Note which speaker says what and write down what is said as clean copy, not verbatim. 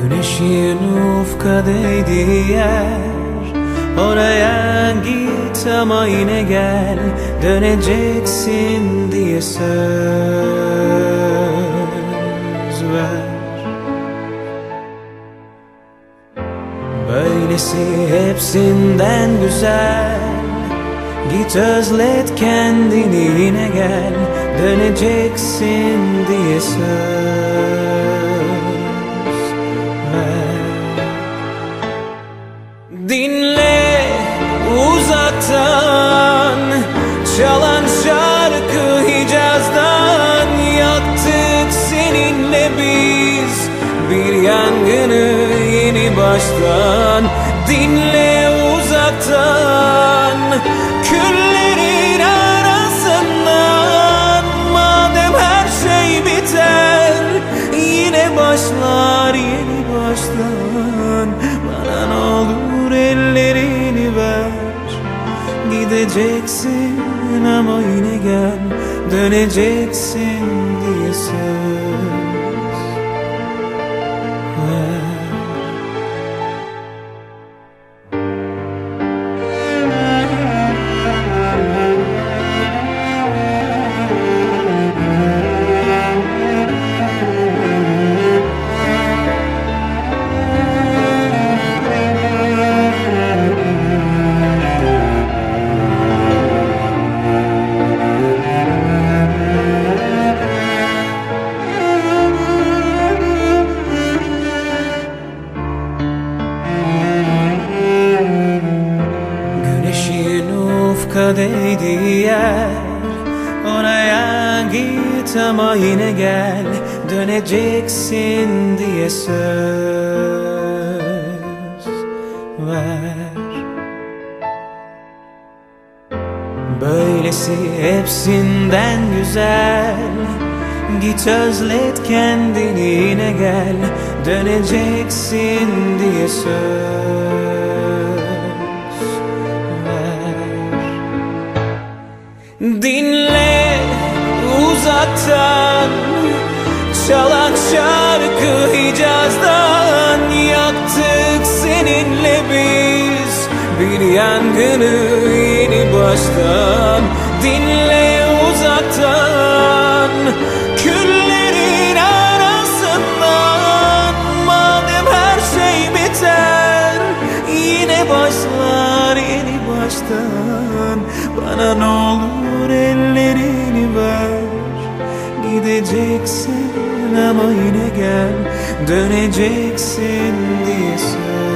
Speaker 1: Güneşin ufka değdiği yer, oraya git ama yine gel, döneceksin diye söz ver. Böylesi hepsinden güzel, git özlet kendini yine gel, döneceksin diye söz ver. Dinle uzaktan çalan şarkı Hicaz'dan, yaktık seninle biz bir yangını yeni baştan. Dinle uzaktan küllerin arasından, madem her şey biter yine başlar yeni baştan. Bana ne olur ellerini ver, gideceksin ama yine gel, döneceksin diye söz ver. Ufka değdiği yer, oraya git ama yine gel, döneceksin diye söz ver. Böylesi hepsinden güzel, git özlet kendini yine gel, döneceksin diye söz ver. Dinle uzaktan çalan şarkı Hicaz'dan, yaktık seninle biz bir yangını yeni baştan. Dinle uzaktan küllerin arasından, madem her şey biter yine başlar yeni baştan. Bana ne olur ellerini ver, gideceksin ama yine gel, döneceksin diye söz.